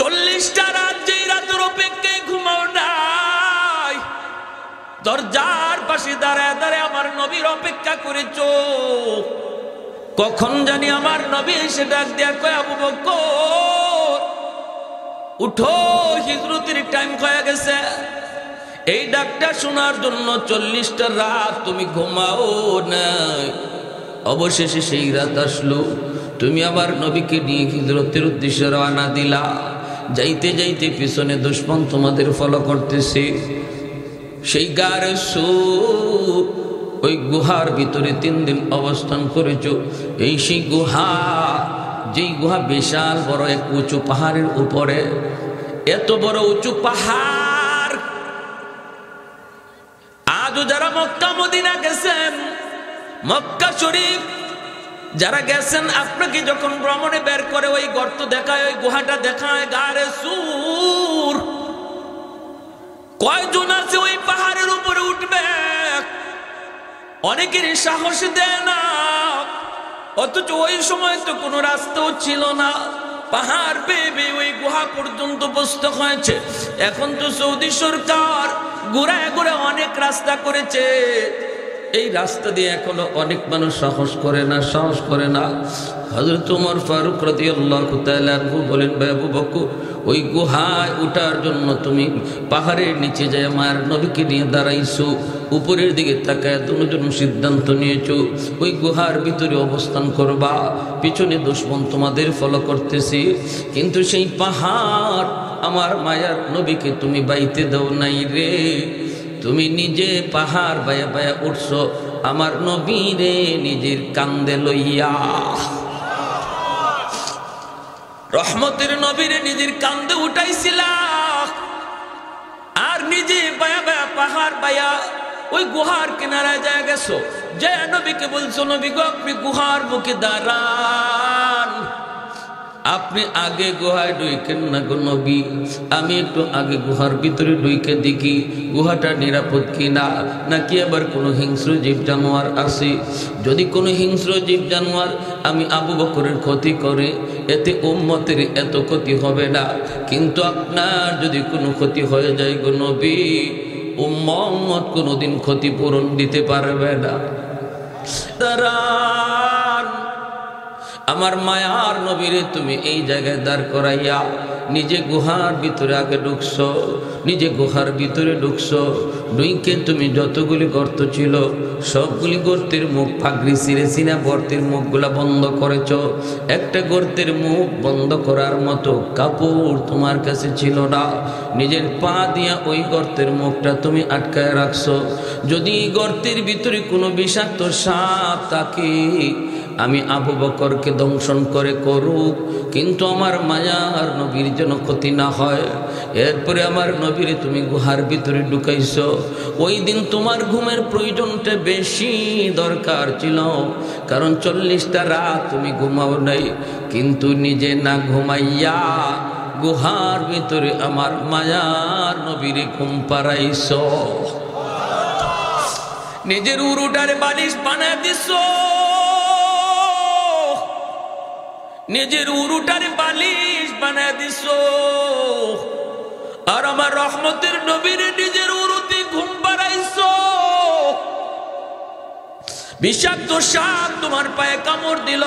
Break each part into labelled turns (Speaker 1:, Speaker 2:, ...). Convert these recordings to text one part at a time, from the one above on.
Speaker 1: 40টা রাত যেই রাতের অপেক্ষায় ঘুমাও নাই, দরজার পাশে দাঁড়ায় দাঁড়ায় আমার নবীর অপেক্ষা করেছো। কখন জানি আমার নবী এসে ডাক দেয়া কয়, আবু বকর উঠো, হিজরতের টাইম হয়ে গেছে। এই ডাকটা শোনার জন্য 40টা রাত তুমি ঘুমাও নাই। অবশেষে সেই রাত আসলো, তুমি আমার নবীকে নিয়ে হিজরতের উদ্দেশ্যে রওনা দিলা। যাইতে যাইতে পিছনে দুশমন তোমাদের ফলো করতেছে। সেই গারে সুর, ওই গুহার ভিতরে 3 দিন অবস্থান করেছ। এই সেই গুহা, যেই গুহা বিশাল বড় এক উঁচু পাহাড়ের উপরে। এত বড় উঁচু পাহাড়, আজও যারা মক্কা মদিনা গেছেন, মক্কা শরীফ যারা গেছেন, আপনাকে যখন ভ্রমণে বের করে ওই গর্ত দেখায়, ওই গুহাটা দেখায়, গারে সুর, কয়জন আছে ওই পাহাড়ের উপরে উঠবে? অনেকের সাহস দেয় না। অথচ ওই সময় তো কোনো রাস্তাও ছিল না, পাহাড় বেয়ে বেয়ে ওই গুহা পর্যন্ত বসতে হয়েছে। এখন তো সৌদি সরকার ঘুরায় ঘুরে অনেক রাস্তা করেছে, এই রাস্তা দিয়ে এখনো অনেক মানুষ সাহস করে না। হযরত ওমর ফারুক রাদিয়াল্লাহু তাআলা আনহু বলেন, ভাই আবু বকর, ওই গুহায় ওঠার জন্য তুমি পাহাড়ের নিচে যায় মায়ের নবীকে নিয়ে দাঁড়াইছো, উপরের দিকে তাকায় দুজন সিদ্ধান্ত নিয়েছো ওই গুহার ভিতরে অবস্থান করবা, পিছনে দুশমন তোমাদের ফলো করতেছি। কিন্তু সেই পাহাড় আমার মায়ার নবীকে তুমি বাইতে দাও নাই রে। তুমি নিজে পাহাড় বায়া বায়া উঠছো আমার নবীরে নিজের কান্দে লইয়া। রহমতের নবীরে নিজের কান্দে উঠাইছিলা, আর নিজে বায়া বায়া পাহাড় বায়া ওই গুহার কিনারায় যায় গেছো। যে নবীকে বলছো, নবী গো আপনি গুহার মুখে দাঁড়ান, আপনি আগে গুহায় ঢুকেন না গো নবী, আমি একটু আগে গুহার ভিতরে ঢুকে দেখি গুহাটা নিরাপদ কিনা, নাকি আবার কোনো হিংস্র জীব জানোয়ার আছে। যদি কোনো হিংস্র জীব জানোয়ার আমি আবু বকরের ক্ষতি করে, এতে উম্মতের এত ক্ষতি হবে না, কিন্তু আপনার যদি কোনো ক্ষতি হয়ে যায় গো নবী, উম্মত কোনোদিন ক্ষতিপূরণ দিতে পারবে না। দাঁড়ান, আমার মায়ার নবীরে তুমি এই জায়গায় দাঁড় করাইয়া নিজে গুহার ভিতরে আগে ঢুকছো, নিজে গুহার ভিতরে ঢুকছো, ঢুকে তুমি যতগুলি গর্ত ছিল সবগুলি গর্তের মুখ ফাগরি ছিঁড়ে ছিঁড়ে গর্তের মুখগুলা বন্ধ করেছ। একটা গর্তের মুখ বন্ধ করার মতো কাপড় তোমার কাছে ছিল না, নিজের পা দিয়া ওই গর্তের মুখটা তুমি আটকায় রাখছো। যদি গর্তের ভিতরে কোনো বিষাক্ত সাপ থাকে, আমি আবু বকরকে দংশন করে করুক, কিন্তু আমার মায়ার নবীর যেন ক্ষতি না হয়। এরপরে আমার নবীরে তুমি গুহার ভিতরে ঢুকাইছো। ওই দিন তোমার ঘুমের প্রয়োজনটা বেশি দরকার ছিল, কারণ 40টা রাত তুমি ঘুমাও নাই, কিন্তু নিজে না ঘুমাইয়া গুহার ভিতরে আমার মায়ার নবীরে ঘুম পাড়াইছো। নিজের উরুটারে বালিশ বানায় দিছো, নিজের উরুটারে বালিশ বানায় দিছো, আর আমার রহমতের নবীরে নিজের উরুতে ঘুম পাড়াইছো। বিষাক্ত সাপ তোমার পায়ে কামড় দিল,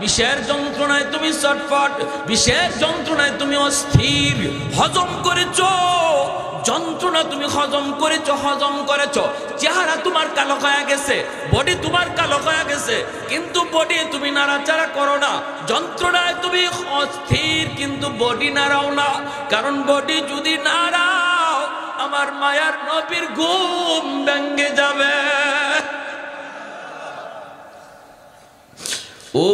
Speaker 1: বিষের যন্ত্রণায় তুমি ছটফট, বিষের যন্ত্রণায় তুমি অস্থির, হজম করেছো, যন্ত্রণা তুমি হজম করেছো, চেহারা তোমার কালো হয়ে গেছে, বডি তোমার কালো হয়ে গেছে, কিন্তু বডি তুমি নাড়াচাড়া করো না। যন্ত্রণায় তুমি অস্থির, কিন্তু বডি নাড়াও না, কারণ বডি যদি নাড়াও আমার মায়ার নবীর ঘুম ভেঙে যাবে। ও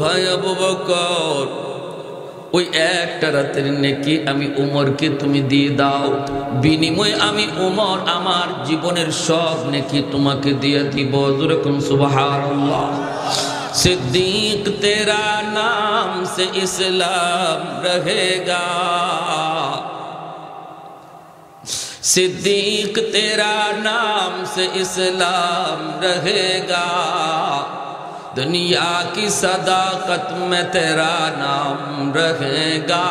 Speaker 1: ভাই আবু বকর, ওই একটা রাতের নেকি আমি উমরকে তুমি দিয়ে দাও, বিনিময়ে আমি উমর আমার জীবনের সব নেকি তোমাকে দিয়ে দিব। যেরকম সুবহানাল্লাহ। सिद्दीक तेरा नाम से इस्लाम रहेगा, सिद्दीक तेरा नाम से इस्लाम रहेगा, दुनिया की सदाकत में तेरा नाम रहेगा,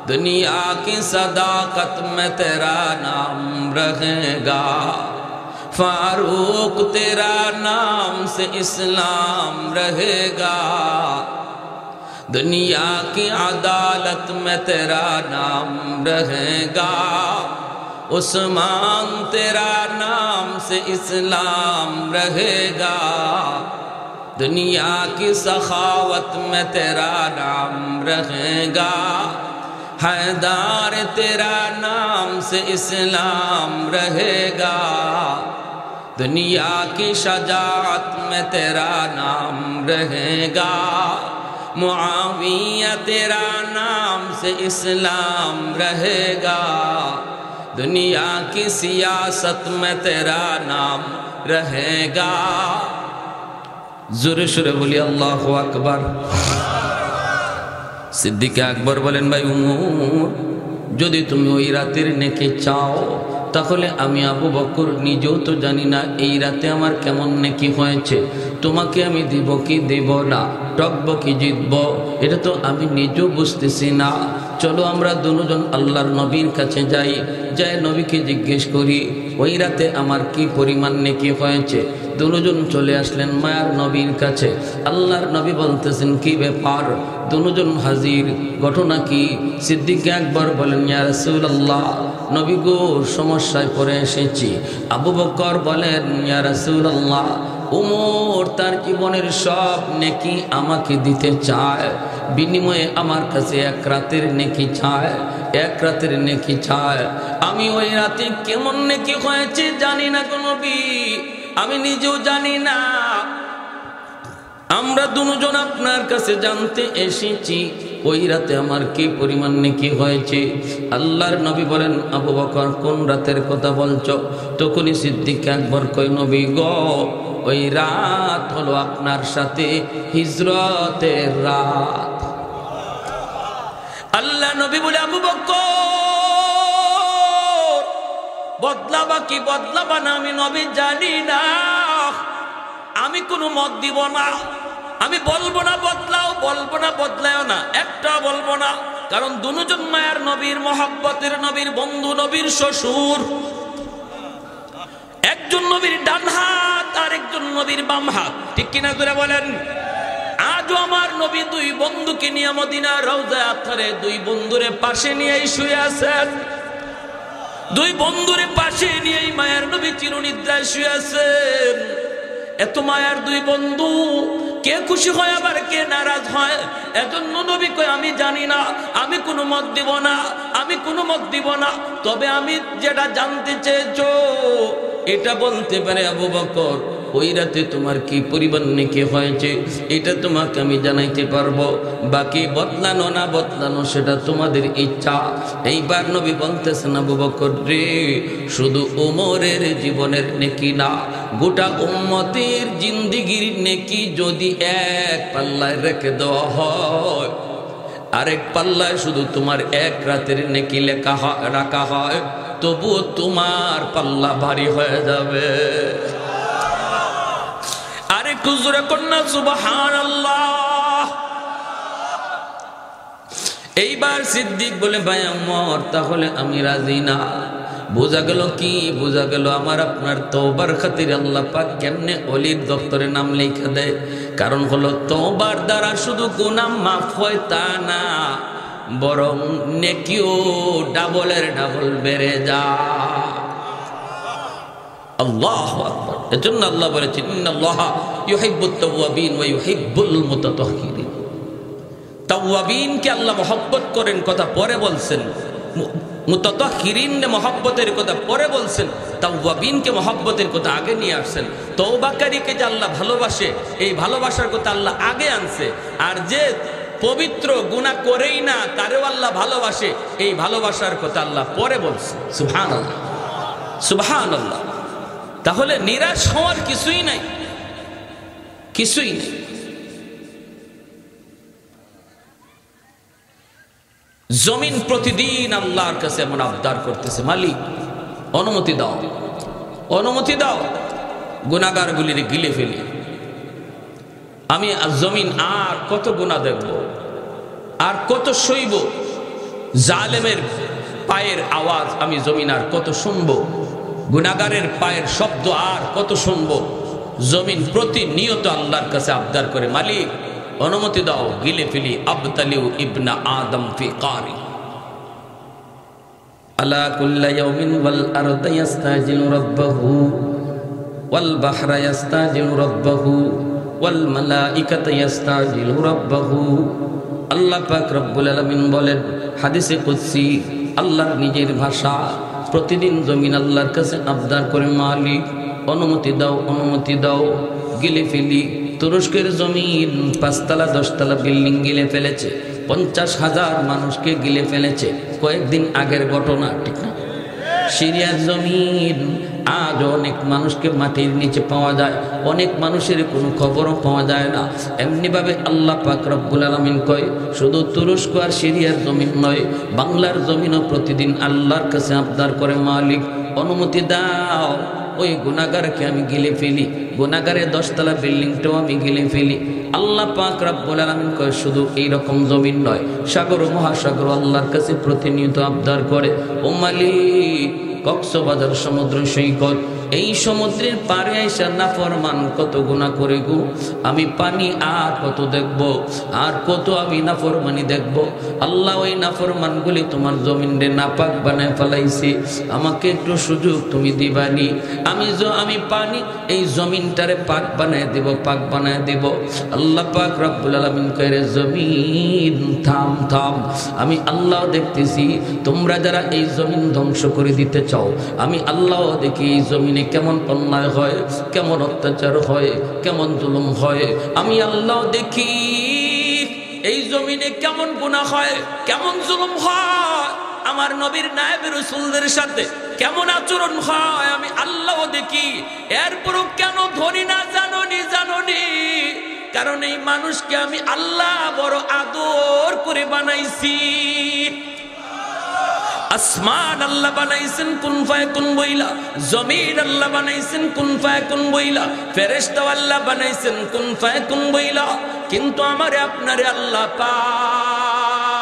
Speaker 1: दुनिया की सदाकत में तेरा नाम रहेगा, फारूक तेरा नाम से इस्लाम रहेगा, दुनिया की अदालत में तेरा नाम रहेगा, उस्मान तेरा नाम से इस्लाम रहेगा, दुनिया की सखावत में तेरा नाम रहेगा, हैदर तेरा नाम से इस्लाम रहेगा, दुनिया की शजाअत में तेरा नाम रहेगा, मुआविया तेरा नाम से इस्लाम रहेगा, दुनिया की सियासत में तेरा नाम रहेगा। जोरे शोरे बोली अल्लाहु अकबर। सिद्दीक আকবর বলেন, ভাই উমর, যদি তুমি ওই রাতের নেকি চাও তাহলে আমি আবু বকর নিজেও তো জানি না এই রাতে আমার কেমন নেকি হয়েছে, তোমাকে আমি দিব কি দেব না, টকব কি জিতব, এটা তো আমি নিজেও বুঝতেছি না। চলো আমরা দুজন আল্লাহর নবীর কাছে যাই, যাই নবীকে জিজ্ঞেস করি ওই রাতে আমার কি পরিমাণ নেকি হয়েছে। দুজন চলে আসলেন মায়ার নবীর কাছে। আল্লাহর নবী বলতেছেন, কি ব্যাপার? দুজন হাজির, ঘটনা কি? সিদ্দিক আকবর বলেন, ইয়া রাসূলুল্লাহ, নবী গো সমস্যায় পড়ে এসেছি। আবু বকর বলেন, ইয়া রাসূলুল্লাহ, উমর তার জীবনের সব নেকি আমাকে দিতে চায়, বিনিময়ে আমার কাছে এক রাতের নেকি চায়, এক রাতের নেকি চায়। আমি ওই রাতে কেমন নেকি হয়েছে জানি না গো নবী, আমি নিজেও জানি না। আমরা দুজন আপনার কাছে জানতে এসেছি ওই রাতে আমার কি পরিমাণ নেকি হয়েছে। আল্লাহর নবী বলেন, আবু বকর কোন রাতের কথা বলছো? তখনই সিদ্দিক আকবর কয়, নবী গো, ওই রাত হলো আপনার সাথে হিজরতের রাত। আল্লাহ নবী বলে, আবু বকর বদলাবা কি বদলাবা না আমি নবী জানি না, আমি কোনো মত দিব না, আমি বলবো না বদলাও, বলবো না বদলাও না, একটা বলবো না। কারণ দুজন মায়ার নবীর মহব্বতের নবীর বন্ধু, নবীর শ্বশুর, একজন নবীর ডান হাত আর একজন নবীর বাম হাত, ঠিক কিনা করে বলেন? আজও আমার নবী দুই বন্ধুকে নিয়ে মদিনার রওজা আতহারে দুই বন্ধুরে পাশে নিয়েই শুয়ে আছেন, দুই বন্ধুরে পাশে নিয়েই মায়ার নবী চিরনিদ্রায় শুয়ে আছেন। এত মায়ার দুই বন্ধু, কে খুশি হয় আবার কে নারাজ হয়। এজন্য নবী কয়, আমি জানি না, আমি কোনো মত দিব না, আমি কোনো মত দিব না, তবে আমি যেটা জানতে চেয়েছো এটা বলতে পারে আবু বকর, ওই রাতে তোমার কি পরিমাণ নেকি হয়েছে এটা তোমাকে আমি জানাইতে পারবো, বাকি বদলানো না বদলানো সেটা তোমাদের ইচ্ছা। এইবার নবী বলতেছেন, আবু বকর রে, শুধু ওমরের জীবনের নেকি না, গোটা উম্মতের জিন্দেগির নেকি যদি এক পাল্লায় রেখে দেওয়া হয়, আরেক পাল্লায় শুধু তোমার এক রাতের নেকি রাখা হয়, তবুও তোমার পাল্লা ভারী হয়ে যাবে। আরেকটু জোরে কন্যা সুবহানাল্লাহ। এইবার সিদ্দিক বলে, ভাই ওমর, তাহলে আমি রাজি না। বোঝা গেল কি? বোঝা গেল আমার আপনার তওবার খাতিরে আল্লাহ পাক কেমনে ওলির দপ্তরে নাম লেখা দেয়। কারণ হলো তওবার দ্বারা শুধু গুনাহ মাফ হয় তা না, বরং নেকিও ডাবলের ডাবল বেড়ে যায়। আল্লাহু আকবার। এজন্য আল্লাহ বলেছেন, ইন্নাল্লাহা ইউহিব্বুত তাওয়াবিন ওয়া ইউহিব্বুল মুতাতাহহিরিন। তাওয়াবিনকে আল্লাহ মহব্বত করেন, কথা পরে বলছেন। মুতাতাহহিরিনকে মহব্বতের কথা পরে বলছেন, তাওয়াবিনকে মহব্বতের কথা আগে নিয়ে আসছেন। তওবাকারীকে যে আল্লাহ ভালোবাসে, এই ভালোবাসার কথা আল্লাহ আগে আনছে। আর যে পবিত্র গুনাহ করেই না তারেও আল্লাহ ভালোবাসে, এই ভালোবাসার কথা আল্লাহ পরে বলছে। সুবহানাল্লাহ, সুবহানাল্লাহ। তাহলে নিরাশ হওয়ার কিছুই নাই, কিছুই নেই। জমিন প্রতিদিন আল্লাহর কাছে এমন আবদার করতেছে, মালিক অনুমতি দাও, অনুমতি দাও, গুনাহগারগুলির গিলে ফেলি। আমি জমিন আর কত গুনাহ দেখব, আর কত সইব, জালেমের পায়ের আওয়াজ আমি জমিন আর কত শুনবো, গুনাহগারের পায়ের শব্দ আর কত শুনবো। জমিন প্রতিনিয়ত আল্লাহর কাছে আবদার করে, মালিক অনুমতি দাও গিলে ফেলি, আবতালিউ ইবনা আদম ফি কারি। আলা কুল্লা ইয়াউমিন ওয়াল আরদু ইস্তাজিলু রাব্বাহু ওয়াল বাহরা ইস্তাজিলু রাব্বাহু ওয়াল মালাইকাতু ইস্তাজিলু রাব্বাহু। আল্লাহ পাক রব্বুল আলামিন বলেন হাদিসে কুদসি, আল্লাহর নিজের ভাষা, প্রতিদিন জমিন আল্লাহর কাছে আবদার করে, মালিক অনুমতি দাও, অনুমতি দাও গিলে ফেলি। তুরস্কের জমিন 5 তলা 10 তলা বিল্ডিং গিলে ফেলেছে, 50,000 মানুষকে গিলে ফেলেছে, কয়েকদিন আগের ঘটনা, ঠিক না? সিরিয়ার জমিন আজ অনেক মানুষকে মাটির নিচে পাওয়া যায়, অনেক মানুষের কোনো খবরও পাওয়া যায় না। এমনিভাবে আল্লাহ পাক রব্বুল আলামিন কয়, শুধু তুরস্ক আর সিরিয়ার জমিন নয়, বাংলার জমিনও প্রতিদিন আল্লাহর কাছে আবদার করে, মালিক অনুমতি দাও ওই গুনাহগারকে আমি গিলে ফেলি, গুনাহগারের 10 তলা বিল্ডিংটাও আমি গিলে ফেলি। আল্লাহ পাক রব্বুল আলামিন কয়, শুধু এইরকম জমিন নয়, সাগর ও মহাসাগর আল্লাহর কাছে প্রতিনিয়ত আবদার করে, ও মালিক কক্সবাজার সমুদ্র সৈকত, এই সমুদ্রের পারে আইসা নাফরমান কত গুনাহ করে গো, আমি পানি আর কত দেখব, আর কত আমি নাফরমানি দেখব। আল্লাহ ওই নাফরমানগুলি তোমার জমিনে নাপাক বানায় ফেলাইছি, আমাকে একটু সুযোগ তুমি দিবানি, আমি পানি এই জমিনটারে পাক বানায় দিব, পাক বানায় দিব। আল্লাহ পাক রব্বুল আলামিন কয়, জমিন থাম থাম, আমি আল্লাহ দেখতেছি তোমরা যারা এই জমিন ধ্বংস করে দিতে চাও, আমি আল্লাহ দেখি এই জমিনে কেমন অন্যায় হয়, কেমন অত্যাচার হয়, কেমন জুলুম হয়। আমি আল্লাহ দেখি এই জমিনে কেমন গুনাহ হয়, কেমন জুলুম হয়, আমার নবীর নায়েব রাসূলদের সাথে কেমন আচরণ হয়, আমি আল্লাহ দেখি। এরপরও কেন ধরি না জানোনি, কারণ এই মানুষকে আমি আল্লাহ বড় আদর করে বানাইছি। আসমান আল্লাহ বানাইছেন কুন ফায়াকুন বইলা, জমিন আল্লাহ বানাইছেন কুন ফায়াকুন বইলা, ফেরেশতা আল্লাহ বানাইছেন কুন ফায়াকুন বইলা, কিন্তু আমারে আপনারে আল্লাহ পাক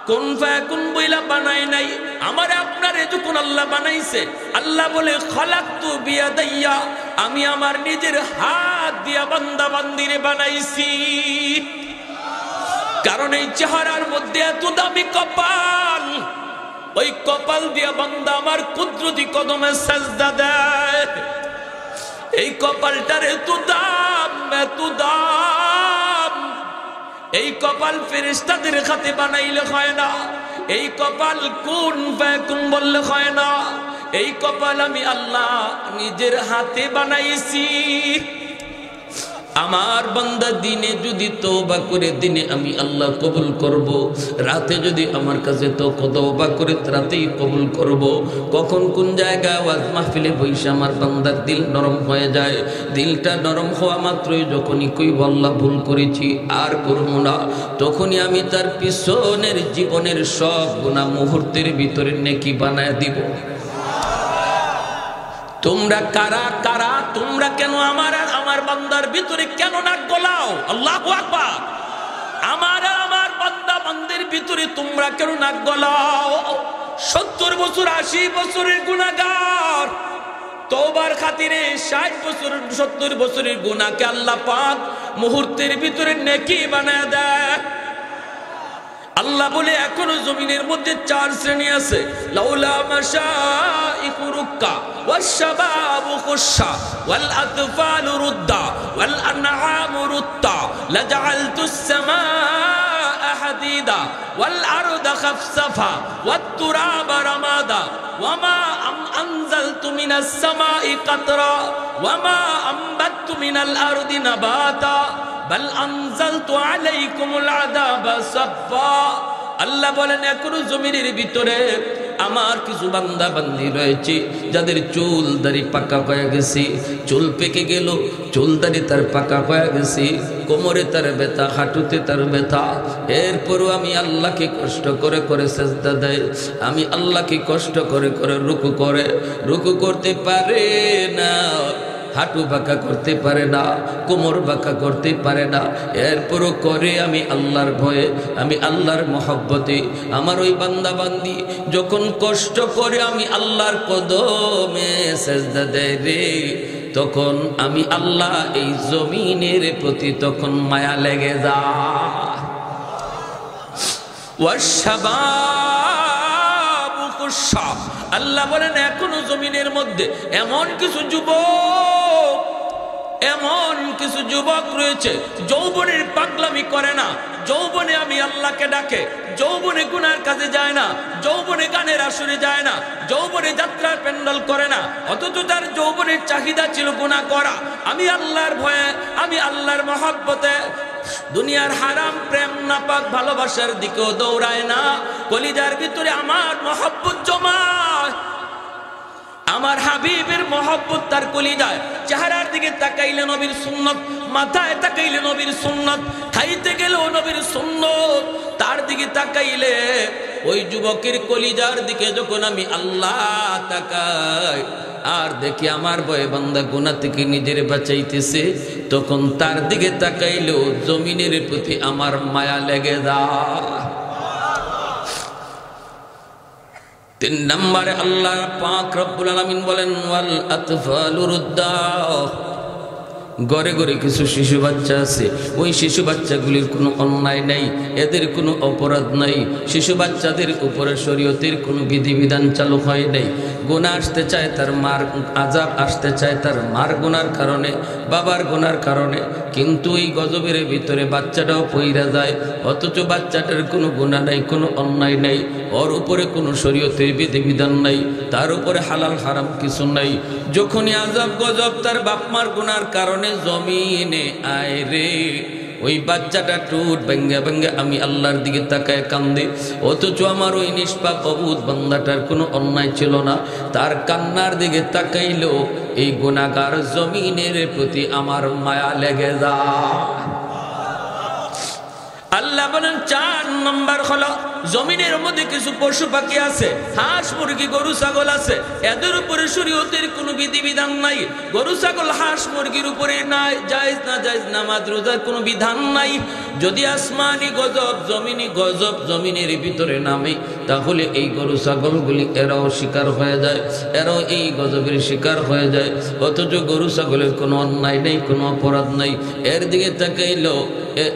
Speaker 1: কুন ফায়াকুন বইলা বানায় নাই। আমারে আপনারে যখন আল্লাহ বানাইছে, আল্লাহ বলে খলাকতু বিয়াদাইয়া, আমি আমার নিজের হাত দিয়া বান্দা বান্দিরে বানাইছি। কারণ এই চেহারার মধ্যে এত দামি কপাল, ওই কপাল দিয়া বান্দা আমার কুদরতি কদমে সাজদা দেয়। এই কপালটার এত দাম, এত দাম। এই কপাল ফেরেশতাদের হাতে বানাইলে হয় না, এই কপাল কুন ফায়াকুন বললে হয় না, এই কপাল আমি আল্লাহ নিজের হাতে বানাইছি। আমার বান্দা দিনে যদি তওবা করে, দিনে আমি আল্লাহ কবুল করব, রাতে যদি আমার কাছে তওবা করে রাতেই কবুল করব। কখন কোন জায়গায় ওয়াজ মাহফিলে বইসা আমার বান্দার দিল নরম হয়ে যায়, দিলটা নরম হওয়া মাত্রই যখনই কইব আল্লাহ ভুল করেছি আর করব না, তখনই আমি তার পিছনের জীবনের সব গুনাহ মুহূর্তের ভিতরে নেকি বানায় দিব। তোমরা কারা কারা, তোমরা কেন আমার আর আমার বান্দার ভিতরে কেন নাক গলাও? আল্লাহু আকবার। আমার আর আমার বান্দা বান্দির ভিতরে তোমরা কেন নাক গলাও? 70 বছর 80 বছরের গুনাহগার তওবার খাতিরে 60 বছর 70 বছরের গুনাহকে আল্লাহ পাক মুহূর্তের ভিতরে নেকি বানায় দেয়। আল্লাহ বলে এখনো জমিনের মধ্যে 4 শ্রেণী আছে, লাউলা মাশাইকু রুক্কা ওয়াশ-শাবাবু খুশা ওয়াল আতফালু রুদ্দা ওয়াল আনআমু রুত্তা লাজআলতুস সামাআ হাদিদা ওয়াল আরদা খাফসাফা ওয়াত তুরাবা রামাদা ওয়ামা আনজালতু মিনাস সামাই কাতরা ওয়ামা আমবাততু মিনাল আরদি নাবাতা বাল আনজালতু আলাইকুমুল আযাবা সাফা। আল্লাহ বলেন এখনো জমিনের ভিতরে আমার কিছু বান্দা বান্দি রয়েছে যাদের চুল দাড়ি পাকা হয়ে গেছে, চুল পেকে গেল, চুল দাড়ি তার পাকা হয়ে গেছে, কোমরে তার ব্যথা, হাঁটুতে তার ব্যথা, এরপরও আমি আল্লাহকে কষ্ট করে করে সেজদা দেয়, আমি আল্লাহকে কষ্ট করে করে রুকু করে, রুকু করতে পারে না, হাঁটু বাঁকা করতে পারে না, কোমর বাঁকা করতে পারে না, এরপরও করে আমি আল্লাহর ভয়ে, আমি আল্লাহর মহব্বতে। আমার ওই বান্দা বান্দি যখন কষ্ট করে আমি আল্লাহর কদমে সেজদা দেয় রে, তখন আমি আল্লাহ এই জমিনের প্রতি তখন মায়া লেগে যায়। আল্লাহ বলেন এখনো জমিনের মধ্যে এমন কিছু যুবক রয়েছে যৌবনের পাগলামি করে না, যৌবনে আমি আল্লাহকে ডাকে, যৌবনে গুনার কাজে যায় না, যৌবনে গানের আসরে যায় না, যৌবনে যাত্রার প্যান্ডেল করে না, অথচ তার যৌবনের চাহিদা ছিল গুনাহ করা। আমি আল্লাহর ভয়ে, আমি আল্লাহর মহব্বতে দুনিয়ার হারাম প্রেম নাপাক ভালোবাসার দিকেও দৌড়ায় না, কলিজার ভিতরে আমার মহব্বত জমায়, আমার হাবিবের মহব্বত তার কলিজায়। চেহারার দিকে তাকাইলে নবীর সুন্নত, মাথায় তাকাইলে নবীর সুন্নত, খাইতে গেলেও নবীর সুন্নত, তার দিকে তাকাইলে ওই যুবকের কলিজার দিকে যখন আমি আল্লাহ তাকাই আর দেখি আমার ভয়ে বান্দা গুনাহ থেকে নিজের বাঁচাইতেছে, তখন তার দিকে তাকাইলেও জমিনের প্রতি আমার মায়া লেগে যায়। 3 নম্বরে আল্লাহ পাক রব্বুল আলামিন বলেন ওয়াল আতফালু রুদ্দাহ। ঘরে ঘরে কিছু শিশু বাচ্চা আছে, ওই শিশু বাচ্চাগুলির কোনো অন্যায় নাই, এদের কোনো অপরাধ নাই, শিশু বাচ্চাদের উপরে শরীয়তের কোনো বিধিবিধান চালু হয় নাই। গুনাহ আসতে চায় তার মার, আযাব আসতে চায় তার মার গুনার কারণে, বাবার গুনার কারণে, কিন্তু এই গজবের ভিতরে বাচ্চাটাও পইরা যায়, অথচ বাচ্চাটার কোনো গুনাহ নাই, কোনো অন্যায় নাই, ওর উপরে কোনো শরীয়তের বিধিবিধান নাই, তার উপরে হালাল হারাম কিছু নাই। যখনই আযাব গজব তার বাপ মার গুনার কারণে জমিনে আয় রে, ওই বাচ্চাটা টুট ভেঙ্গে ভেঙ্গে আমি আল্লাহর দিকে তাকায় কান্দে, অথচ আমার ওই নিষ্পাপ অবুধ বান্দাটার কোনো অন্যায় ছিল না, তার কান্নার দিকে তাকাইলো এই গুনাহগার জমিনের প্রতি আমার মায়া লেগে যায়। আল্লাহ বলেন 4 নম্বর হলো জমিনের মধ্যে কিছু পশু পাখি আছে, হাঁস মুরগি গরু ছাগল আছে, এদের উপরে শরীয়তের কোনো বিধিবিধান নাই। গরু ছাগল হাঁস মুরগির উপরে নাই জায়েজ না জায়েজ নামাজ রোজার কোনো বিধান নাই। যদি আসমানি গজব জমিনি গজব জমিনের ভিতরে নামে, তাহলে এই গরু ছাগলগুলি এরাও শিকার হয়ে যায়, এরাও এই গজবের শিকার হয়ে যায়, অথচ গরু ছাগলের কোনো অন্যায় নেই, কোনো অপরাধ নাই। এর দিকে তাকাইলো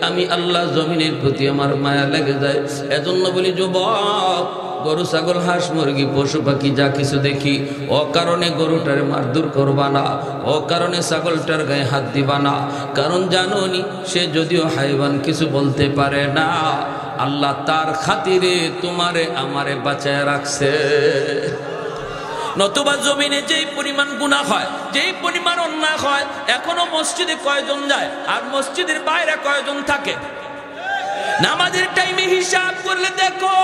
Speaker 1: আমি আল্লাহ জমিনের প্রতি আমার মায়া লেগে যায়। এজন্য বলি যুবক, গরু ছাগল হাঁস মুরগি পশু পাখি যা কিছু দেখি, ও কারণে গরুটার মারধর করবা না, ও কারণে ছাগলটার গায়ে হাত দিবা না, কারণ জানোনি সে যদিও হাইওয়ান কিছু বলতে পারে না, আল্লাহ তার খাতিরে তোমারে আমারে বাঁচায় রাখছে। নতুবা জমিনে যেই পরিমাণ গুনাহ হয়, যেই পরিমাণ অন্যায় হয়, এখনো মসজিদে কয়জন যায় আর মসজিদের বাইরে কয়জন থাকে? নামাজের টাইমে হিসাব করলে দেখো,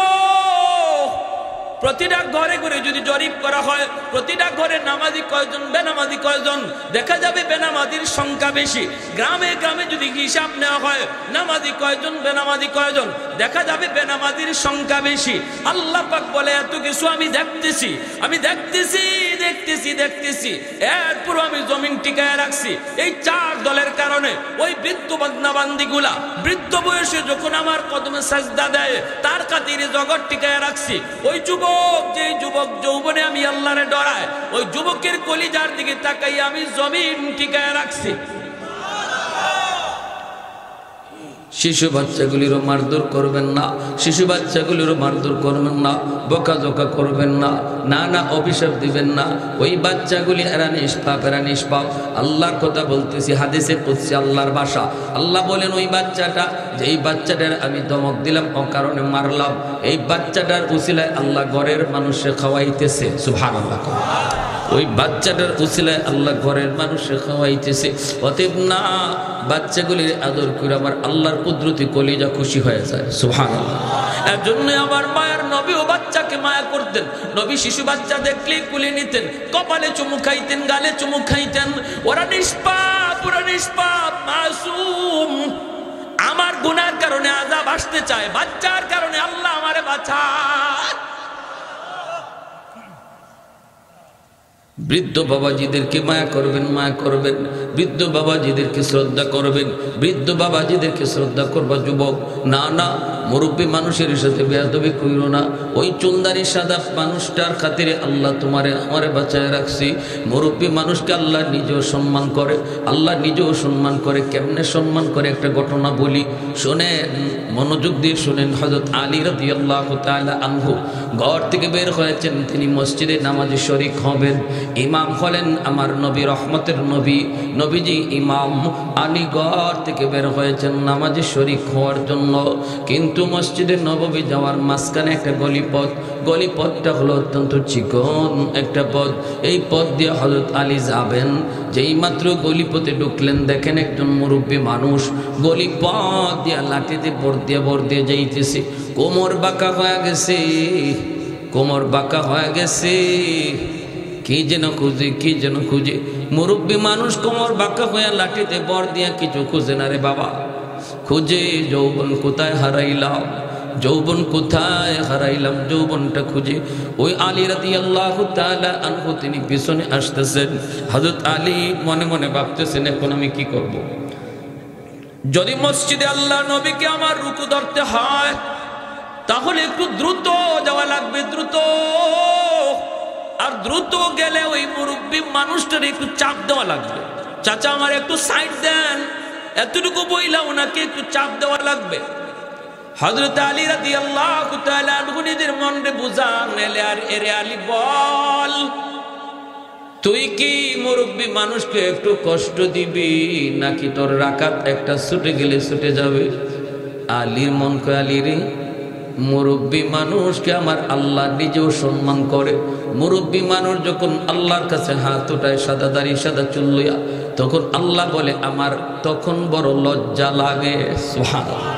Speaker 1: প্রতিটা ঘরে ঘরে যদি জরিপ করা হয়, প্রতিটা ঘরে নামাজি কয়জন, বেনামাজি কয়জন, দেখা যাবে বেনামাজির সংখ্যা বেশি। গ্রামে গ্রামে যদি হিসাব নেওয়া হয় নামাজি কয়জন বেনামাজি কয়জন, দেখা যাবে বেনামাজির সংখ্যা বেশি। আল্লাহ পাক বলে এত কিছু আমি দেখতেছি, আমি দেখতেছি দেখতেছি দেখতেছি, এরপর আমি জমিন টিকায় রাখছি এই 4 দলের কারণে। ওই বৃদ্ধ বান্দা বান্দিগুলা বৃদ্ধ বয়সে যখন আমার কদমে সাজদা দেয়, তার খাতিরে জগৎ টিকায় রাখছি। ওই যুবক, যে যুবক যৌবনে আমি আল্লাহরে ডরায়, ওই যুবকের কলিজার দিকে তাকাই আমি জমিন টিকায় রাখছি। শিশু বাচ্চাগুলিরও মারধর করবেন না, শিশু বাচ্চাগুলিরও মারধর করবেন না, বকাঝকা করবেন না, না না অভিশাপ দিবেন না। ওই বাচ্চাগুলি এরা নিষ্পাপ, এরা নিষ্পাপ। আল্লাহর কথা বলতেছি, হাদিসে কুদসি আল্লাহর ভাষা। আল্লাহ বলেন ওই বাচ্চাটা, যেই বাচ্চাটার আমি ধমক দিলাম ও কারণে মারলাম, এই বাচ্চাটার উসিলায় আল্লাহ ঘরের মানুষে খাওয়াইতেছে। সুবহানাল্লাহ। ওই বাচ্চাটার উসিলায় আল্লাহ ঘরের মানুষে খাওয়াইতেছে। অতএব না, বাচ্চাগুলির আদর করে আমার আল্লাহর কুদরতি কলিজা খুশি হয়ে যায়। সুবহানাল্লাহ। এর জন্য আমার মায়ের নবী ও বাচ্চাকে মায়া করতেন। নবী শিশু বাচ্চা দেখলেই কুলে নিতেন, কপালে চুমু খাইতেন, গালে চুমু খাইতেন। ওরা নিষ্পাপ, ওরা নিষ্পাপ, মাসুম। আমার গুনার কারণে আযাব আসতে চায়, বাচ্চার কারণে আল্লাহ আমারে বাঁচায়। বৃদ্ধ বাবাজিদেরকে মায়া করবেন, মায়া করবেন। বৃদ্ধ বাবাজিদেরকে শ্রদ্ধা করবেন, বৃদ্ধ বাবাজিদেরকে শ্রদ্ধা করবা যুবক। না না, মুরব্বী মানুষের সাথে বেয়াদবি কইরো না। ওই চুলদারি সাদা মানুষটার খাতিরে আল্লাহ আমারে বাঁচায় রাখছি। মুরব্বী মানুষকে আল্লাহ নিজেও সম্মান করে, আল্লাহ নিজেও সম্মান করে। কেমনে সম্মান করে একটা ঘটনা বলি, শোনেন, মনোযোগ দিয়ে শোনেন। হযরত আলী রাদিয়াল্লাহু তাআলা আনহু ঘর থেকে বের হয়েছেন, তিনি মসজিদে নামাজে শরীক হবেন। ইমাম হলেন আমার নবী, রহমতের নবী, নবীজি ইমাম। আলী ঘর থেকে বের হয়েছেন নামাজে শরীক হওয়ার জন্য, কিন্তু মসজিদে নববী যাওয়ার মাঝখানে একটা গলিপথ, গলিপথটা হলো অত্যন্ত চিকন একটা পথ। এই পথ দিয়ে হযরত আলী যাবেন। যেই মাত্র গলিপথে ঢুকলেন, দেখেন একজন মুরব্বী মানুষ গলিপথ দিয়া লাঠিতে ভর দিয়ে যাইতেছে। কোমর বাঁকা হয়ে গেছে, কোমর বাঁকা হয়ে গেছে। কি যেন খুঁজে, কি যেন খুঁজে। মুরব্বী মানুষ কোমর বাঁকা হয়ে লাঠিতে ভর দিয়া কিছু খুঁজে না রে বাবা, খুঁজে যৌবন কোথায় হারাইলাম, যৌবন কোথায় হারাইলাম, যৌবনটা খুঁজে। ওই আলী রাদিয়াল্লাহু তাআলা আনহু তিনি পিছনে আসতেছেন। হযরত আলী মনে মনে ভাবতেছেন, এখন আমি কি করব? যদি মসজিদে আল্লাহ নবীকে আমার রুকু ধরতে হয়, তাহলে একটু দ্রুত যাওয়া লাগবে, দ্রুত। আর দ্রুত গেলে ওই মুরব্বী মানুষটার একটু চাপ দেওয়া লাগবে। চাচা আমার একটু সাইড দেন, এতটুকু বইলা ওনাকে একটু চাপ দেওয়া লাগবে। হযরত আলী রাদিয়াল্লাহু তাআলা আনহু নিজের মনে বুঝান, এরে আলী বল, তুই কি মুরব্বী মানুষকে একটু কষ্ট দিবি, নাকি তোর রাকাত একটা ছুটে গেলে ছুটে যাবে? আলীর মন কয়, আলী রে, মুরব্বী মানুষকে আমার আল্লাহ নিজেও সম্মান করে। মুরব্বী মানুষ যখন আল্লাহর কাছে হাত উঠায় সাদা দাড়ি সাদা চুল লইয়া, তখন আল্লাহ বলে আমার তখন বড় লজ্জা লাগে। সুবহানাল্লাহ।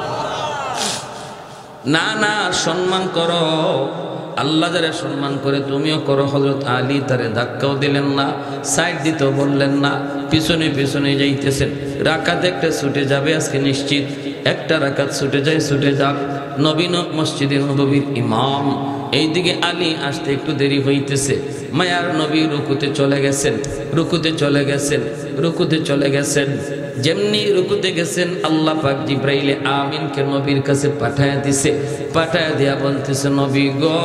Speaker 1: না না, সম্মান করো, আল্লাহ যারা সম্মান করে তুমিও করো। হযরত আলী তারে ধাক্কাও দিলেন না, সাইড দিতেও বললেন না, পিছনে পিছনে যাইতেছেন। রাকাত একটা ছুটে যাবে আজকে নিশ্চিত, একটা রাকাত ছুটে যায়, ছুটে যাক। নবী মসজিদে নববীর ইমাম, এইদিকে আলী আসতে একটু দেরি হইতেছে। মায়ার নবী রুকুতে চলে গেছেন, রুকুতে চলে গেছেন, রুকুতে চলে গেছেন। যেমনি রুকুতে গেছেন, আল্লাহ পাক জিবরাইলে আমিনকে নবীর কাছে পাঠায়া দিছে। পাঠায়া দিয়া বলতেছে, নবী গো,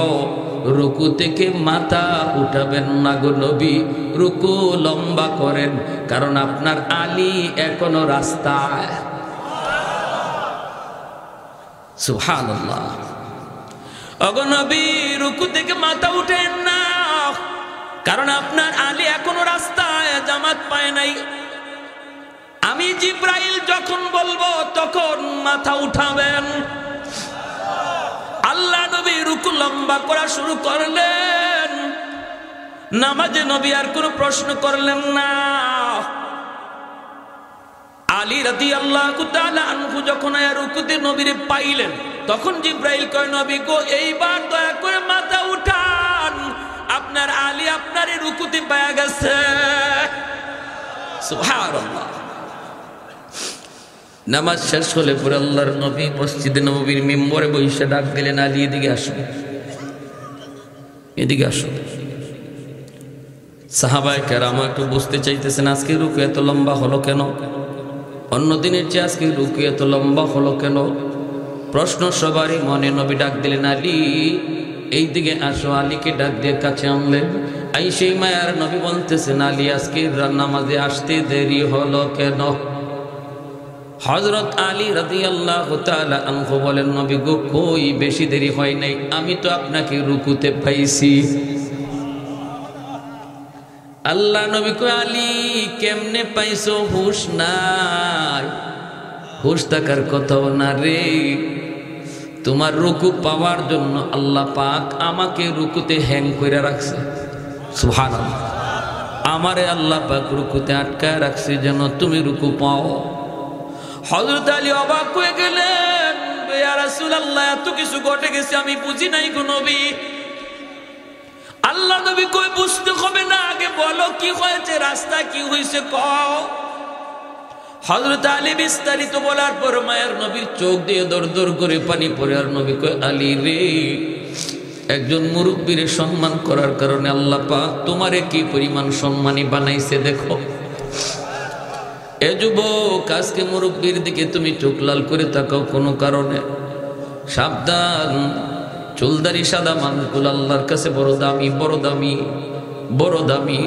Speaker 1: রুকু থেকে মাথা উঠাবেন না গো নবী, রুকু লম্বা করেন, কারণ আপনার আলী এখনো রাস্তায়। সুবহানাল্লাহ। ওগো নবী, রুকু থেকে মাথা উঠেন না, কারণ আপনার আলী এখনো রাস্তায়, জামাত পায় নাই। আমি জিবরাইল যখন বলবো তখন মাথা উঠাবেন। আল্লাহ নবী রুকু লম্বা করা শুরু করলেন। নামাজে নবী আর কোনো প্রশ্ন করলেন না। আলী রাদিয়াল্লাহু তাআলা আনহু যখন রুকুতে নবীরে পাইলেন, তখন জিবরাইল কয়, নবী গো, এইবার দয়া করে মাথা উঠান, আপনার আলী আপনার রুকুতে পায়া গেছে। সুবহানাল্লাহ। নামাজ শেষ হলে পরে আল্লাহর নবী মসজিদে নববীর মিম্বরে বসে ডাক দিলেন, আলী এদিকে আসো, এদিকে আসো। সাহাবায়ে কেরাম একটু বুঝতে চাইতেছেন, আজকে রুকু এত লম্বা হলো কেন, অন্য দিনের চেয়ে আজকে রুকু এত লম্বা হলো কেন? প্রশ্ন সবারই মনে। নবী ডাক দিলেন, আলী এইদিকে আসো। আলীকে ডাক দিয়ে কাছে আনলেন। সেই মায়ার নবী বলতেছেন, আলী আজকে নামাজে আসতে দেরি হলো কেন? হযরত আলী রাদিয়াল্লাহু তাআলা আনহু বলেন, নবী গো, কই বেশি দেরি হয় নাই, আমি তো আপনাকে রুকুতে পাইছি। আল্লাহ নবী কয়, আলী কেমনে পাইছো? হুশ নাই, হুশ থাকার কথাও না রে। তোমার রুকু পাওয়ার জন্য আল্লাহ পাক আমাকে রুকুতে হ্যাং করে রাখছে। সুবহানাল্লাহ। আমারে আল্লাহ পাক রুকুতে আটকায় রাখছে যেন তুমি রুকু পাও। হযরত আলী অবাক হয়ে গেলেন, ইয়া রাসূলুল্লাহ, এত কিছু ঘটে গেছে আমি বুঝি নাই গো নবী। আল্লাহ নবী কই, বুঝতে হবে না, আগে বলো কি হয়েছে, রাস্তা কি হয়েছে কও। হযরত আলী বিস্তারিত বলার পর মায়ের নবীর চোখ দিয়ে দর দর করে পানি পড়ে। আর নবী কয়, আলী রে, একজন মুরব্বীর সম্মান করার কারণে আল্লাহ পাক তোমারে কি পরিমাণ সম্মানী বানাইছে দেখো। এ যুবক, আজকে মুরব্বীর দিকে তুমি চোখ লাল করে তাকাও কোনো কারণে, সাবধান। চুলদারি সাদা মানুষগুলো আল্লাহর কাছে বড় দামি, বড় দামি, বড় দামি।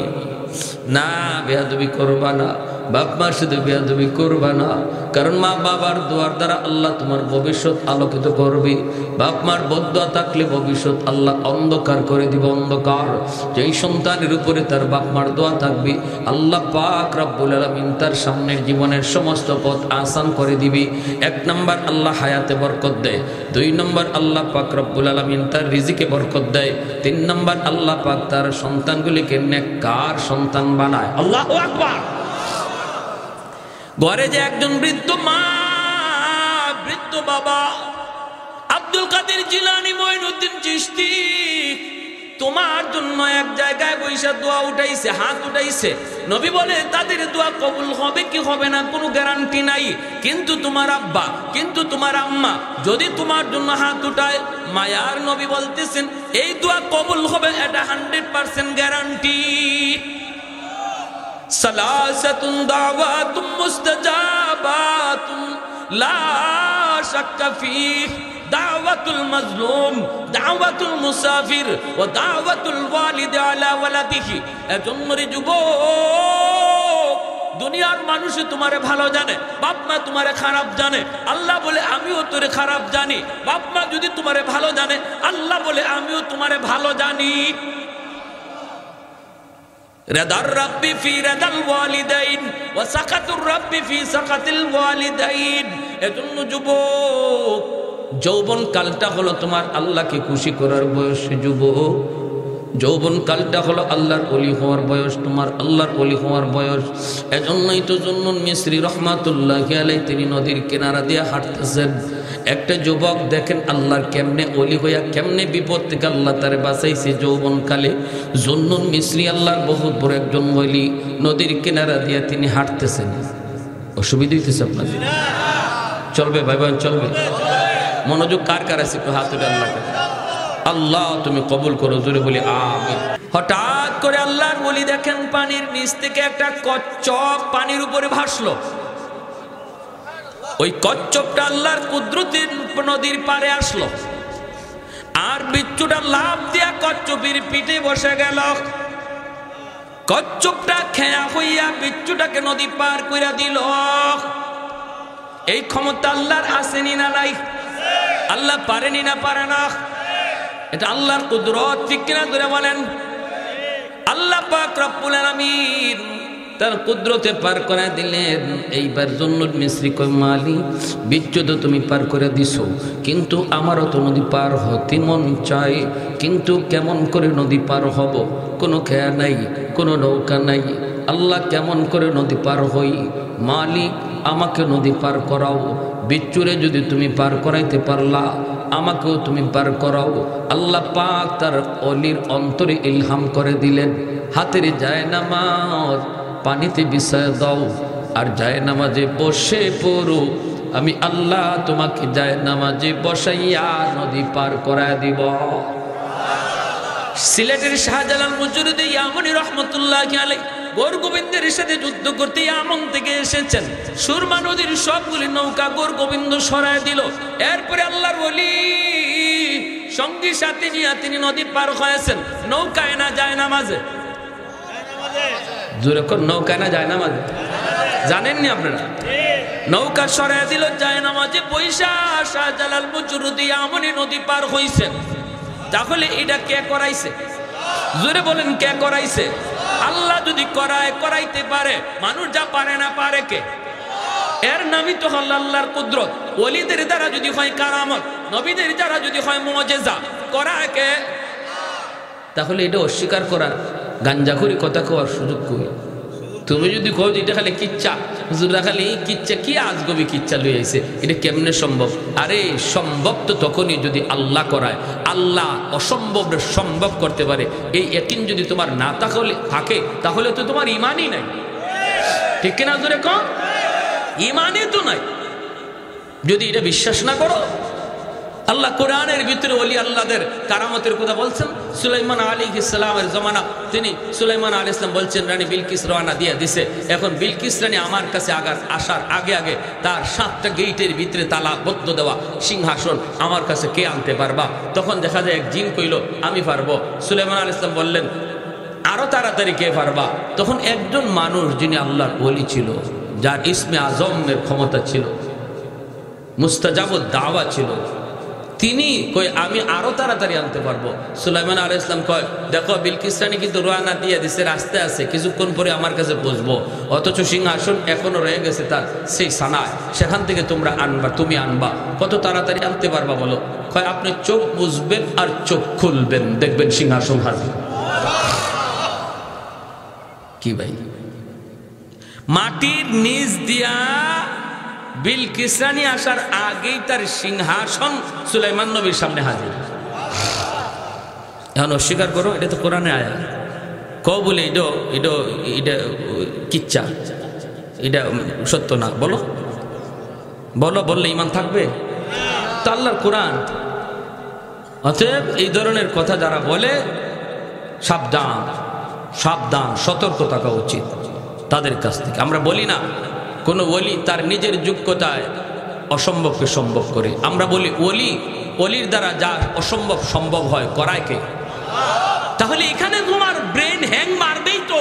Speaker 1: না, বেয়াদবি করবা না, বাপ মার সাথে বেয়াদবি করবা না, কারণ মা বাবার দোয়ার দ্বারা আল্লাহ তোমার ভবিষ্যৎ আলোকিত করবে। বাপ মার বদদোয়া থাকলে ভবিষ্যৎ আল্লাহ অন্ধকার করে দিবে, অন্ধকার। যেই সন্তানের উপরে তার বাপ মার দোয়া থাকবে, আল্লাহ পাক রব্বুল আলামিন তার সামনের জীবনের সমস্ত পথ আসান করে দিবে। 1 নম্বর আল্লাহ হায়াতে বরকত দেয়, 2 নম্বর আল্লাহ পাক রব্বুল আলামিন তার রিজিকে বরকত দেয়, 3 নম্বর আল্লাহ পাক তার সন্তানগুলিকে নেককার সন্তান বানায়। আল্লাহু আকবার। ঘরে যে একজন বৃদ্ধ মা, বৃদ্ধ বাবা, আব্দুল কাদের জিলানী, মঈনুদ্দিন চিশতি তোমার জন্য এক জায়গায় বৈশা দোয়া উঠাইছে, হাত উঠাইছে। নবী বলে তাদের দোয়া কবুল হবে কি হবে না কোনো গ্যারান্টি নাই, কিন্তু তোমার আব্বা, কিন্তু তোমার আম্মা যদি তোমার জন্য হাত উঠায়, মায়ার নবী বলতেছেন এই দোয়া কবুল হবে, এটা 100% গ্যারান্টি। সালাসাতুন দাওয়াতুম মুস্তাজাবাতুম লা শাক্কা ফীহ, দাওয়াতুল মাজলুম, দাওয়াতুল মুসাফির ওয়া দাওয়াতুল ওয়ালিদ আলা ওয়ালাদিহি। এজন্য রে যুবক, দুনিয়ার মানুষ তোমারে ভালো জানে, বাপ মা তোমারে খারাপ জানে। আল্লাহ বলে আমিও তোরে খারাপ জানি। বাপ মা যদি তোমারে ভালো জানে, আল্লাহ বলে আমিও তোমারে ভালো জানি। রিদার রাব্বি ফি রিদাল ওয়ালিদাইন ওয়া সাকাতুর রাব্বি ফি সাকাতিল ওয়ালিদাইন। এজন্য যুবক, যৌবন কালটা হলো তোমার আল্লাহকে খুশি করার বয়স। যুবক, যৌবন কালটা হলো আল্লাহর ওলি হওয়ার বয়স, তোমার আল্লাহর ওলি হওয়ার বয়স। এজন্যই তো জুন্নুন মিসরি রহমাতুল্লাহি আলাইহি তিনি নদীর কিনারা দিয়ে হাঁটতেছেন। একটা যুবক দেখেন আল্লাহর কেমনে ওলি হইয়া কেমনে বিপদ থেকে আল্লাহ তারে বাঁচাইছে যৌবন কালে। জুন্নুন মিসরি আল্লাহর বহুত বড় একজন ওলি, নদীর কিনারা দিয়ে তিনি হাঁটতেছেন। অসুবিধা হইতেছে আপনাদের? চলবে ভাই ভাই, চলবে। মনোযোগ কার কার আছে একটু হাত উঠে আল্লাহকে। আল্লাহ তুমি কবুল করো, জোরে বলি আমিন। হঠাৎ করে আল্লাহর ওলি দেখেন পানির নিচ থেকে একটা কচ্ছপ পানির উপরে ভাসলো। ওই কচ্ছপটা আল্লাহর কুদরতের নদীর পারে আসলো, আর বিচ্ছুটা লাফ দিয়া কচ্ছপের পিঠে বসে গেল। কচ্ছপটা খেয়া হইয়া বিচ্ছুটাকে নদী পার কইরা দিল। এই ক্ষমতা আল্লাহর আসেনি না নাই? আল্লাহ পারেনি না পারে না? এটা আল্লাহর কুদরত, ঠিক কিনা ধরে বলেন? আল্লাহ পাক রব্বুল আলামিন তার কুদরতে পার করে দিলেন। এইবার জুন্নুন মিসরি কয় মালিক, বিচ্ছু তো তুমি পার করে দিছো, কিন্তু আমারও তো নদী পার হতে মন চাই, কিন্তু কেমন করে নদী পার হব? কোনো খেয়া নাই, কোনো নৌকা নাই। আল্লাহ কেমন করে নদী পার হই? মালিক আমাকে নদী পার করাও। বিচ্ছুরে যদি তুমি পার করাইতে পারলা, আমাকেও তুমি পার করাও। আল্লাহ পাক তার অলির অন্তরে ইলহাম করে দিলেন, হাতের জায়নামাজ পানিতে বিছায় দাও, আর জায়নামাজে বসে পড়ো। আমি আল্লাহ তোমাকে জায়নামাজে বসাইয়া নদী পার করায় দিব। সিলেটের শাহজালাল মুজরিদি ইয়ামানি রহমতুল্লাহি আলাইহি গোর গোবিন্দের সাথে যুদ্ধ করতে ইয়ামন থেকে এসেছেন। সুরমা নদীর সবগুলি নৌকা গোর গোবিন্দ সরায় দিল। এরপরে আল্লাহর ওলি সঙ্গী সাথী নিয়ে তিনি নদী পার হয়েছেন। নৌকায় না জায়নামাজে? যেরকম নৌকায় না জায়নামাজে? জানেননি আপনারা? নৌকা সরায় দিল, জায়নামাজে পয়সা শাহজালাল মুজরিদি ইয়ামানি নদী পার হইছেন। তাহলে এটা কে করাইছে? জোরে বলেন, কে করাইছে? আল্লাহ যদি করাইতে পারে, মানুষ যা পারে না পারে কে? এর নামই তো হল আল্লাহর কুদরত। ওলিদের দ্বারা যদি হয় কারামত, নবীদের দ্বারা যদি হয় মুআজিজা, করায় কে? তাহলে এটা অস্বীকার করা, গাঞ্জাখুরি কথা কওয়ার সুযোগ কই? তুমি যদি কও যে এটা খালি কিচ্ছা, হুজুররা খালি কিচ্ছা, কি আজগবি কিচ্ছা লই আইছে, এটা কেমনে সম্ভব? আরে সম্ভব তো তখনই যদি আল্লাহ করায়। আল্লাহ অসম্ভবের সম্ভব করতে পারে, এই ইয়াকিন যদি তোমার না থাকে, তাহলে তো তোমার ইমানই নাই। ঠিক কিনা জোরে কও? ইমানই তো নাই। যদি এটা বিশ্বাস না করো, আল্লাহ কোরআনের ভিতরে ওলি আল্লাহদের কারামতের কথা বলছেন। সুলাইমান আলাইহিস সালামের জমানা, তিনি সুলাইমান আলাইহিস সালাম বলছেন রানী বিলকিস রওনা দিয়ে দিছে। এখন বিলকিস রানী আমার কাছে আসার আগে আগে তার 7টা গেটের ভিতরে তালাবদ্ধ দেওয়া সিংহাসন আমার কাছে কে আনতে পারবা? তখন দেখা যায় এক জিন কইল আমি পারবো। সুলাইমান আলাইহিস সালাম বললেন আরো তাড়াতাড়ি কে পারবা? তখন একজন মানুষ যিনি আল্লাহর ওলি ছিল, যার ইসমে আজমের ক্ষমতা ছিল, মুস্তাজাবুদ দাওয়া ছিল, তিনি কই আমি আরো তাড়াতাড়ি আনতে পারবো। সুলাইমান আলাইহিস সালাম কয় দেখো বিলকিস রানী কিন্তু রওনা দিয়ে দিছে, রাস্তায় আছে, কিছুক্ষণ পরে আমার কাছে পৌঁছবো, অথচ সিংহাসন এখনো রয়ে গেছে তার সেই সানায়, সেখান থেকে তোমরা আনবা, তুমি আনবা, কত তাড়াতাড়ি আনতে পারবা বলো? কয় আপনি চোখ বুঝবেন আর চোখ খুলবেন, দেখবেন সিংহাসন হাজির। কি ভাই, মাটির নিচ দিয়া বিলকিস রানী আসার আগেই তার সিংহাসন সুলাইমান নবীর সামনে হাজির। এখন অস্বীকার করো, এটা তো কোরআনে আয়াত। কও বলে এটা কিচ্ছা, এটা সত্য না, বলো বলো, বললে ইমান থাকবে তো? আল্লাহর কোরআন। অতএব এই ধরনের কথা যারা বলে সাবধান, সাবধান, সতর্ক থাকা উচিত তাদের কাছ থেকে। আমরা বলি না কোন ওলি তার নিজের যোগ্যতায় অসম্ভবকে সম্ভব করে, আমরা বলি ওলির দ্বারা যা অসম্ভব সম্ভব হয় করায় কে? তাহলে এখানে তোমার ব্রেন হ্যাং মারবেই তো।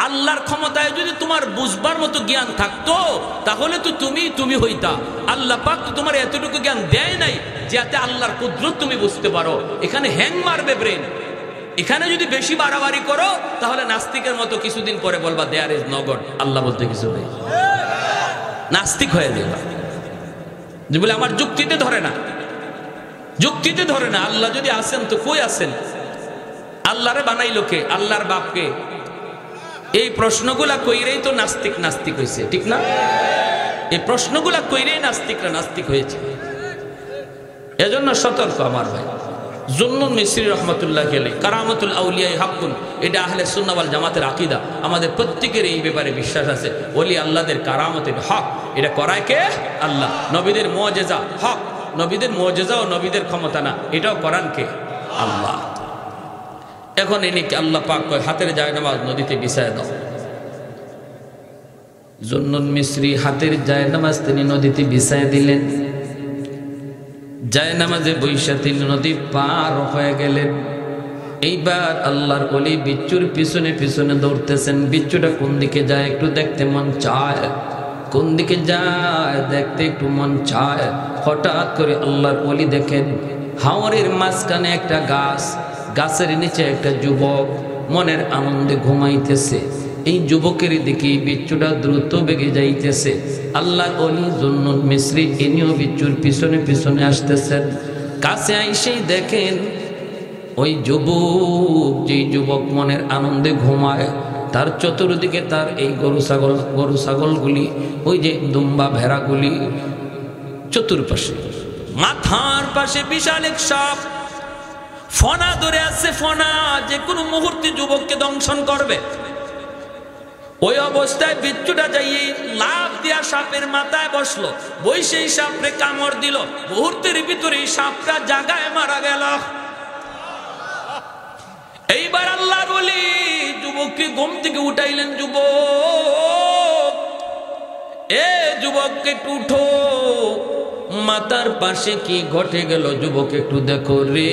Speaker 1: আল্লাহর ক্ষমতায় যদি তোমার বুঝবার মতো জ্ঞান থাকতো তাহলে তো তুমি হইতা। আল্লাহ পাক তো তোমার এতটুকু জ্ঞান দেয় নাই যাতে আল্লাহর কুদরত তুমি বুঝতে পারো। এখানে হ্যাং মারবে ব্রেন। এখানে যদি বেশি বাড়াবাড়ি করো তাহলে নাস্তিকের মতো কিছুদিন পরে বলবা দেয়ার ইজ নো গড, আল্লাহ বলতে কিছু নেই, নাস্তিক হয়ে যাবে। যে বলে আমার যুক্তিতে ধরে না, যুক্তিতে ধরে না। আল্লাহ যদি আসেন তো কই আছেন? আল্লাহরে বানাইলো কে? আল্লাহর বাপকে? এই প্রশ্নগুলা কইরেই তো নাস্তিক হয়েছে, ঠিক না? এই প্রশ্নগুলা কইরেই নাস্তিকরা নাস্তিক হয়েছে। এজন্য সতর্ক আমার ভাই। জুন্নুন মিসরি রহমাতুল্লাহ আলাইহি কারামাতুল আউলিয়া হাক্কুন, এটা আহলে সুন্নাহ ওয়াল জামাতের আকীদা। আমাদের প্রত্যেকের এই ব্যাপারে বিশ্বাস আছে, ওলি আল্লাহদের কারামতের হক। এটা করায় কে? আল্লাহ। নবীদের মুআজিজা হক, নবীদের মুআজিজা ও নবীদের ক্ষমতা না, এটাও করান কে? আল্লাহ। এখন এনেকে আল্লাহ পাক কয় হাতের জায়নামাজ নদীতে বিছায় দাও। জুন্নুন মিসরি হাতের জায়নামাজ তিনি নদীতে বিছায় দিলেন। জায়নামাজে বৈশা তিনি নদী পার হয়ে গেলেন। এইবার আল্লাহর ওলি বিচ্ছুর পিছনে পিছনে দৌড়তেছেন। বিচ্ছুটা কোন দিকে যায় একটু দেখতে মন চায়, কোন দিকে যায় দেখতে একটু মন চায়। হঠাৎ করে আল্লাহর ওলি দেখেন হাওরের মাঝখানে একটা গাছ, গাছের নিচে একটা যুবক মনের আনন্দে ঘুমাইতেছে। এই যুবকের দিকে বিচ্ছুটা দ্রুত বেগে যাইতেছে। আল্লাহর ওলি জুন্নুন মিসরি ইনিও বিচ্ছুর পিছনে পিছনে আসতেছেন। কাছে আইসেই দেখেন ওই যুবক, যেই যুবক মনের আনন্দে ঘুমায়, তার চতুর্দিকে তার এই গরু ছাগলগুলি, ওই যে দুম্বা ভেড়াগুলি চতুর্পাশে। মাথার পাশে বিশাল এক সাপ ফনা ধরে আছে, ফনা যে কোনো মুহূর্তে যুবককে দংশন করবে। ওই অবস্থায় বিচ্ছুটা যাই লাফ দিয়া সাপের মাথায় বসলো, বৈশেই সাপরে কামড় দিল। মুহূর্তের ভিতরে সাপটা জাগায় মারা গেল। এইবার আল্লাহ বলি যুবককে ঘুম থেকে উঠাইলেন। যুবক, এ যুবককে একটু উঠো, মাথার পাশে কি ঘটে গেল যুবক একটু দেখো রে।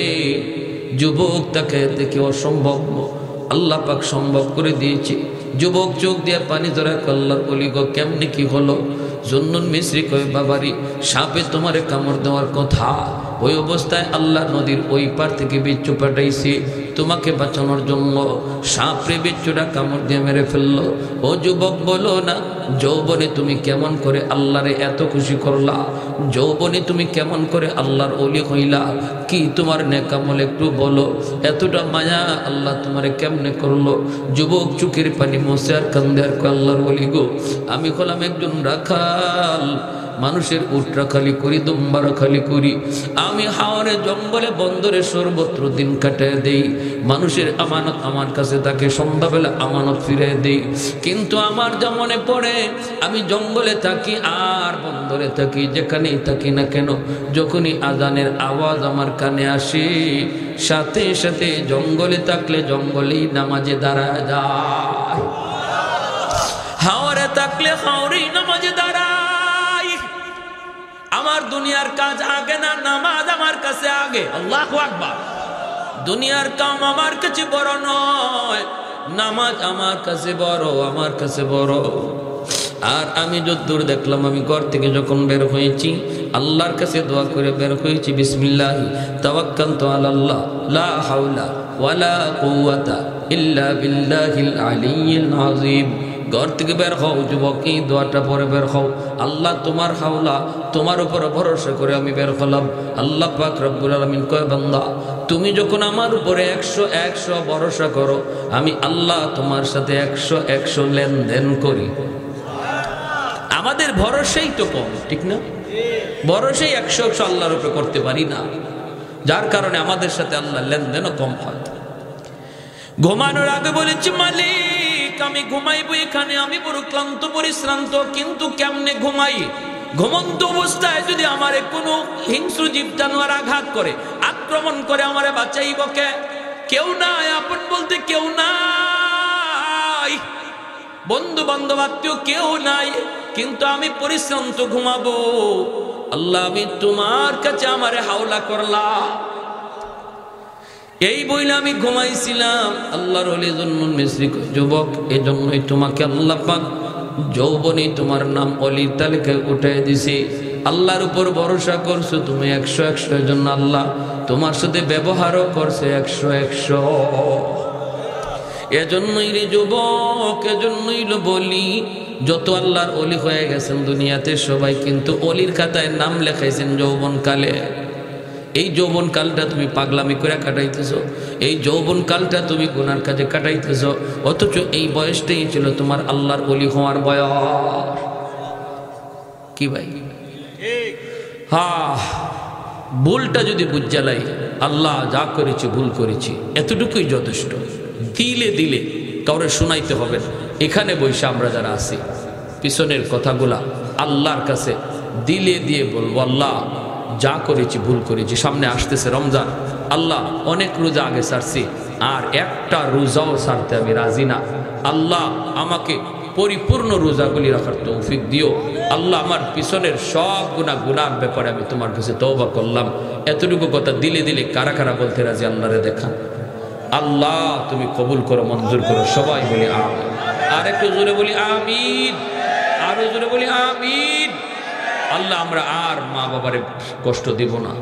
Speaker 1: যুবক তাকে দেখে অসম্ভব আল্লাহ পাক সম্ভব করে দিয়েছে। যুবক চোখ দিয়ে পানি ধরা আল্লাহর ওলি গো কেমনি কি হলো? জুন্নুন মিসরি কয় বাবারি সাপে তোমারে কামড় দেওয়ার কথা, ওই অবস্থায় আল্লাহ নদীর ওই পার থেকে বিচ্ছু পাঠাইছি তোমাকে বাঁচানোর জন্য। সাপরে বিচ্ছুটা কামড় দিয়ে মেরে ফেললো। ও যুবক বলো না, যৌবনে তুমি কেমন করে আল্লাহরে এত খুশি করলা? যৌবনে তুমি কেমন করে আল্লাহর ওলি হইলা? কি তোমার নেকামল একটু বলো। এতটা মায়া আল্লাহ তোমারে কেমনে করলো? যুবক চোখের পানি মোছে আর কান্দে আর আল্লাহর ওলি গো আমি হলাম একজন রাখাল, মানুষের উটরা খালি করি, দুম্বারা খালি করি। আমি হাওরে জঙ্গলে বন্দরে সর্বত্র দিন কাটায় দেই। মানুষের আমানত আমার কাছে থাকে, সন্ধ্যাবেলা আমানত ফিরিয়ে দেই। কিন্তু আমার যা মনে পড়ে, আমি জঙ্গলে থাকি আর বন্দরে থাকি, যেখানেই থাকি না কেন, যখনই আজানের আওয়াজ আমার কানে আসে, সাথে সাথে জঙ্গলে থাকলে জঙ্গলেই নামাজে দাঁড়ায় যায়, হাওরে থাকলে হাওরেই নামাজে দাঁড়াই। আমার দুনিয়ার কাজ আগে না, নামাজ আমার কাছে আগে। আল্লাহু আকবার। দুনিয়ার কাম আমার কাছে বড় নয়, নামাজ আমার কাছে বড়, আমার কাছে বড়। আর আমি যতদূর দেখলাম, আমি ঘর থেকে যখন বের হয়েছি, আল্লাহর কাছে দোয়া করে বের হয়েছি, বিসমিল্লাহ তাওয়াক্কালতু আলাল্লাহ লা হাওলা ওয়ালা কুওয়াতা ইল্লা বিল্লাহিল আলিয়্যিল আযীম। ঘর থেকে বের হও যুবক, এই দোয়াটা পরে বের হও। আল্লাহ তোমার হাওলা, তোমার উপর ভরসা করে আমি বের হলাম। আল্লাহ পাক রব্বুল আলামিন কয়, বান্দা তুমি যখন আমার উপরে 100 ভরসা করো, আমি আল্লাহ তোমার সাথে 100 লেনদেন করি। আমাদের ভরসাই তো কম, ঠিক না? ভরসাই 100 আল্লাহর উপরে করতে পারি না, যার কারণে আমাদের সাথে আল্লাহ লেনদেনও কম হয়। ঘুমানোর আগে বলেছি, মালিক আমি ঘুমাইবো এখানে, আমি বড় ক্লান্ত পরিশ্রান্ত, কিন্তু কেমনে ঘুমাই? ঘুমন্ত অবস্থায় যদি আমারে কোনো হিংস্র জীব জানোয়ার আঘাত করে, আক্রমণ করে, আমারে বাঁচাইব কে? কেউ নাই, আপন বলতে কেউ নাই, বন্ধু বান্ধব আত্মীয় কেউ নাই, কিন্তু আমি পরিশ্রান্ত ঘুমাবো। আল্লাহ আমি তোমার কাছে আমারে হাওলা করলাম। এই বইলে আমি ঘুমাইছিলাম। আল্লাহর ওলি জুন্নুন মিসরি, যুবক এজন্যই তোমাকে আল্লাহ পাক যৌবনে তোমার নাম অলির তালিকায় উঠাই দিছে। আল্লাহর উপর ভরসা করছো তুমি 100 জন্য আল্লাহ তোমার সাথে ব্যবহারও করছে 100। এজন্যই রে যুবক, এজন্যই বলি, যত আল্লাহর অলি হয়ে গেছেন দুনিয়াতে সবাই কিন্তু অলির খাতায় নাম লেখাইছেন যৌবনকালে। এই যৌবন কালটা তুমি পাগলামি করে কাটাইতেছো, এই যৌবন কালটা তুমি গুনার কাজে কাটাইতেছো, অথচ এই বয়সটাই ছিল তোমার আল্লাহর ওলি হওয়ার বয়স। কি ভাই? ভুলটা যদি বুঝালাই, আল্লাহ যা করেছি ভুল করেছি, এতটুকুই যথেষ্ট। দিলে দিলে কাউরে শোনাইতে হবে না। এখানে বসে আমরা যারা আছি, পিছনের কথাগুলা আল্লাহর কাছে দিলে দিয়ে বলবো, আল্লাহ যা করেছি ভুল করেছি। সামনে আসতেছে রমজান, আল্লাহ অনেক রোজা আগে ছাড়ছি, আর একটা রোজাও ছাড়তে আমি রাজি না। আল্লাহ আমাকে পরিপূর্ণ রোজাগুলি রাখার তৌফিক দিও। আল্লাহ আমার পিছনের সব গুনার ব্যাপারে আমি তোমার কাছে তওবা করলাম। এতটুকু কথা দিলে দিলে কারা কারা বলতে রাজি? আল্লাহরে দেখা। আল্লাহ তুমি কবুল করো, মঞ্জুর করো। সবাই বলি আমিন। আর একটু জোরে বলি আমিন, আরো জোরে বলি আমিন। আল্লাহ আমরা আর মা বাবারে কষ্ট দিব না,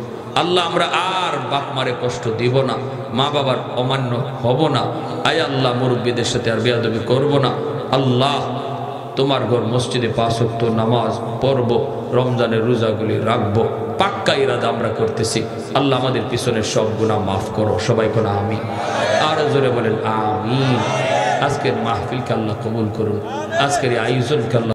Speaker 1: আল্লাহ আমরা আর বাপ মারে কষ্ট দিব না, মা বাবার অমান্য হব না। আয় আল্লাহ মুরব্বীদের সাথে আর বেয়াদবি করব না। আল্লাহ তোমার ঘর মসজিদে 5 ওয়াক্ত নামাজ পড়ব, রমজানের রোজাগুলি রাখবো, পাক্কা ইরাদা আমরা করতেছি। আল্লাহ আমাদের পিছনের সব গুনাহ মাফ করো। সবাই কোন আমিন, আরো জোরে বলেন আমিন। আজকের মাহফিলকে আল্লাহ কবুল করুন, আজকের এই আয়োজনকে আল্লাহ